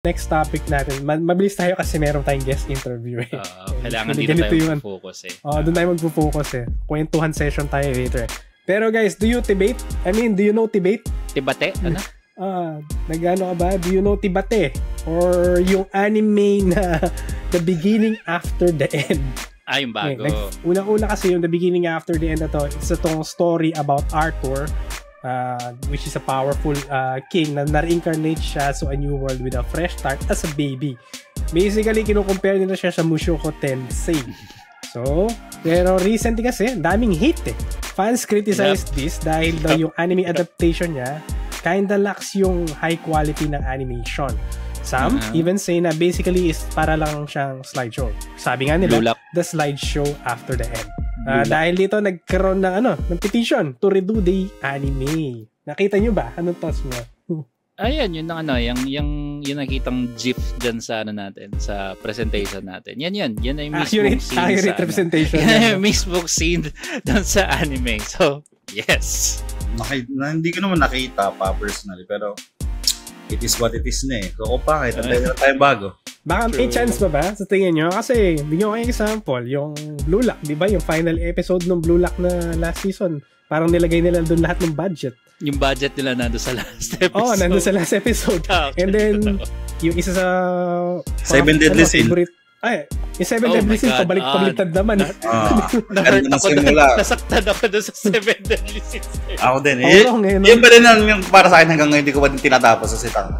Next topic natin. Mabilis tayo kasi meron tayong guest interview eh. Kailangan dito tayo mag-focus eh. Doon tayo mag-focus eh. Kwentuhan session tayo later eh. Pero guys, do you Tibate? Do you know Tibate? Tibate? Ano? Nagano ka ba? Do you know Tibate? Or yung anime na The Beginning After the End? Yung bago. Una-una kasi yung The Beginning After the End na to, it's itong story about Arthur, which is a powerful king na na-reincarnate siya so a new world with a fresh start as a baby. Basically, kinukompare nila siya sa Mushoku Tensei. So, pero recently kasi, daming hate eh. Fans criticize this dahil daw yung anime adaptation niya kinda lacks yung high quality ng animation. Some even say na basically is para lang siyang slideshow. Sabi nga nila, the slideshow after the end. Dahil dito nagkaroon ng petition to redo the anime. Nakita nyo ba? Anong thoughts nyo? Ayan, yun yung nakitang GIF dyan sa natin, sa presentation natin. Yan ay mismong scene accurate representation. Yan yung mismong scene dyan sa anime. So, yes. Hindi ko naman nakita pa personally, pero it is what it is na eh. So, bakit? Tayo bago. Baka may chance ba sa tingin nyo? Kasi, bigyan ko kayo example, yung Blue Lock, di ba? Yung final episode ng Blue Lock na last season, parang nilagay nila doon lahat ng budget. Yung budget nila nandun sa last episode. Nandun sa last episode. And then, yung isa sa... Seven Deadly Sin. Yung Seven Deadly Sin, pabalik-paliktad naman. Nasaktan ako doon sa Seven Deadly Sin. Ako din. Yun ba din yung para sa akin hanggang ngayon, hindi ko ba din tinatapos sa sitang.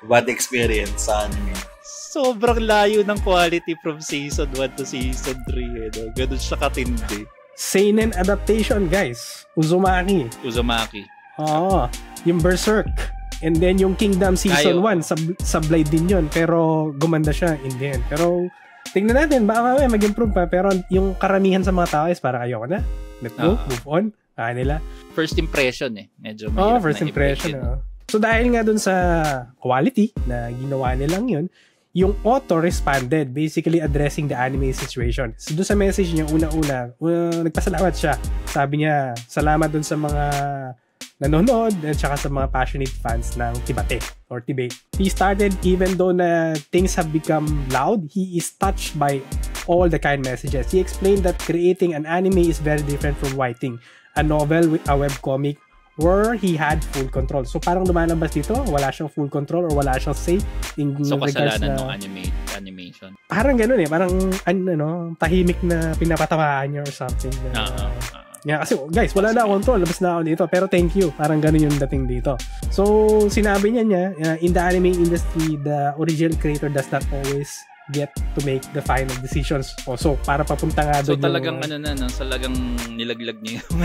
Bad experience sa anime. Sobrang layo ng quality from season 1 to season 3. Ganun siya katindi. Seinen adaptation, guys. Uzumaki. Yung Berserk. And then yung Kingdom season 1, sablay din yun. Pero gumanda siya in the end. Pero tingnan natin, baka mag-improve pa. Pero yung karamihan sa mga tao is parang ayoko na. Let's go, move on. Nila. First impression eh. Medyo mahirap first impression. So dahil nga dun sa quality na ginawa nilang yun, yung author responded, basically addressing the anime situation. So doon sa message niya, una-una, nagpasalamat siya. Sabi niya, salamat dun sa mga nanonood at saka sa mga passionate fans ng Tibate or Tibate. He started, even though na things have become loud, he is touched by all the kind messages. He explained that creating an anime is very different from writing a novel with a webcomic where he had full control. So parang lumalabas dito, wala siyang full control or wala siyang say in regards na animation. Parang ganoon eh, parang tahimik na pinapatamaan niya or something. Kasi guys, wala na ako control, labas na ako dito. Pero thank you, parang ganoon yung dating dito. So sinabi niya, in the anime industry, the original creator does not always get to make the final decisions. So para papunta nga doon. So talagang talagang nilaglag niya yung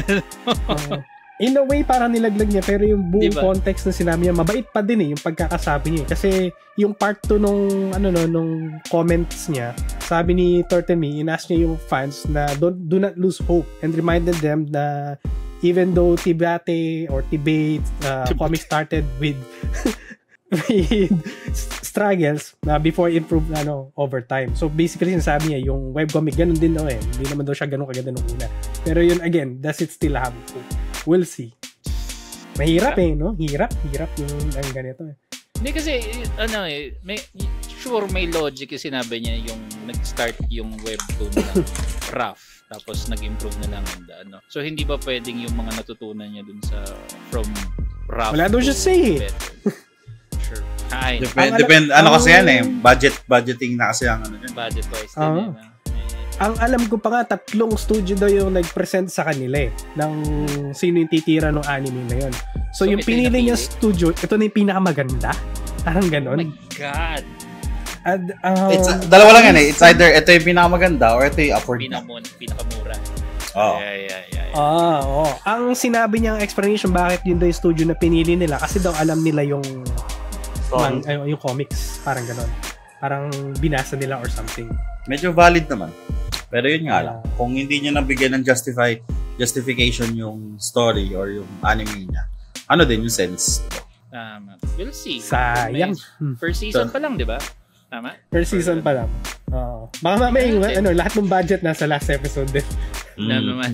in a way, parang nilaglag niya, pero yung buong context na sinabi niya, mabait pa din yung pagkakasabi niya. Kasi yung part 2 nung comments niya, sabi ni Turtle Me, inask niya yung fans na do not lose hope and reminded them na even though Tibate or Tibate comic started with struggles na before improve over time. So basically sinasabi niya yung webcomic ganun din hindi naman daw siya ganun kaganda nung una. Pero yun again, does it still have hope? We'll see. Mahirap no? Hirap yung ang ganito Hindi kasi may logic yung sinabi niya yung nag-start yung webtoon na rough tapos nag-improve na lang So hindi ba pwedeng yung mga natutunan niya dun sa from rough? Wala daw siya say. Sure. Depende kasi yan budgeting na kasi ang budget wise din Ang alam ko pa nga, 3 studio daw yung nag-present sa kanila ng sino yung titira ng anime na yun. So yung pinili niya studio, ito na yung pinakamaganda. Parang ganon. Oh my God! Dalawa lang yan It's either ito yung pinakamaganda or ito yung pinakamura. Yeah. Ang sinabi niyang explanation bakit yun daw yung studio na pinili nila kasi daw alam nila yung yung comics. Parang ganon. Parang binasa nila or something. Medyo valid naman. Pero yun nga lang, kung hindi niya nabigyan ng justification yung story or yung anime niya, din yung sense? We'll see. Sayang. First season pa lang, di ba? Tama? Per season pa lang. Oo. Baka mamaya yung lahat ng budget nasa last episode din. Na naman,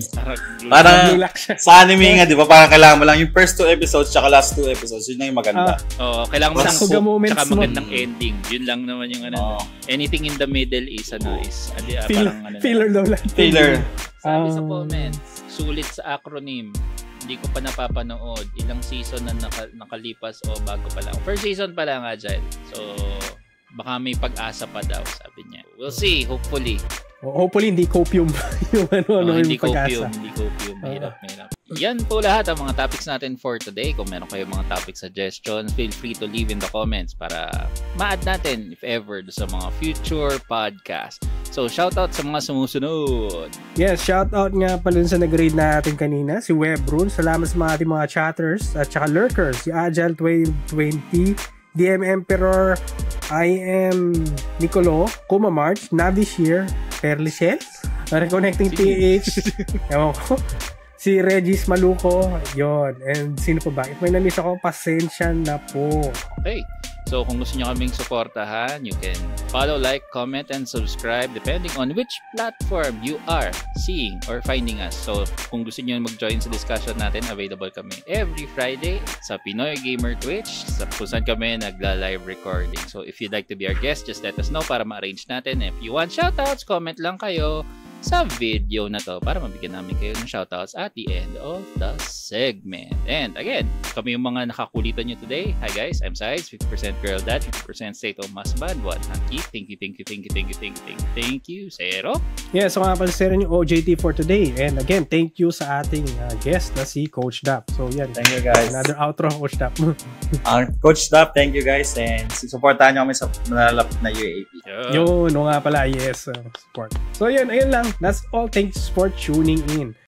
parang Blulak siya. sa anime nga, di ba? Parang kailangan mo lang yung first 2 episodes tsaka last 2 episodes. Yun na yung maganda. Oo, kailangan mo lang Suga moments tsaka magandang ending. Yun lang naman yung anything in the middle is Filler daw lang. Filler. Sabi sa comments, sulit sa acronym. Hindi ko pa napapanood. Ilang season na nakalipas o bago pa lang. First season pa lang, Agile. So, baka may pag-asa pa daw, sabi niya. We'll see, hopefully. Hopefully, hindi copium yung hindi yung pag-asa. Hindi copium. Mahirap. Yan po lahat ang mga topics natin for today. Kung meron kayo mga topic suggestions, feel free to leave in the comments para ma-add natin, if ever, sa mga future podcast. So, shoutout sa mga sumusunod. Yes, shoutout nga pala sa nag-raid natin kanina, si Webrun. Salamat sa mga ating mga chatters at saka lurkers. Si Agile 2020, DM Emperor, I am Nicolo, Kuma March, Navi Shear, Perlichel, Reconnecting PH, ewan ko, si Regis Maluco, yon. And sino pa ba? If may na-miss ako, pasensya na po. Okay. So, kung gusto nyo kaming suportahan, you can follow, like, comment, and subscribe depending on which platform you are seeing or finding us. So, kung gusto nyo mag-join sa discussion natin, available kami every Friday sa Pinoy Gamer Twitch, kung saan kami nagla-live recording. So, if you'd like to be our guest, just let us know para ma-arrange natin. If you want shoutouts, comment lang kayo sa video na to para mabigyan namin kayo ng shoutouts at the end of the segment. And again, kami yung mga nakakulitan nyo today. Hi guys, I'm Sides, 50% Girl Dad, 50% State of Masbad, 1 Hanky. Thank you, Zero. Yeah, so nga pala Zero yung OJT for today. And again, thank you sa ating guest na si Coach Dap. So yan, thank you guys. Another outro, Coach Dap. Coach Dap, thank you guys. And supportahan nyo kami sa nalalapit na UAP. Yun, nga pala, yes, support. So yun, ayun lang. That's all. Thanks for tuning in.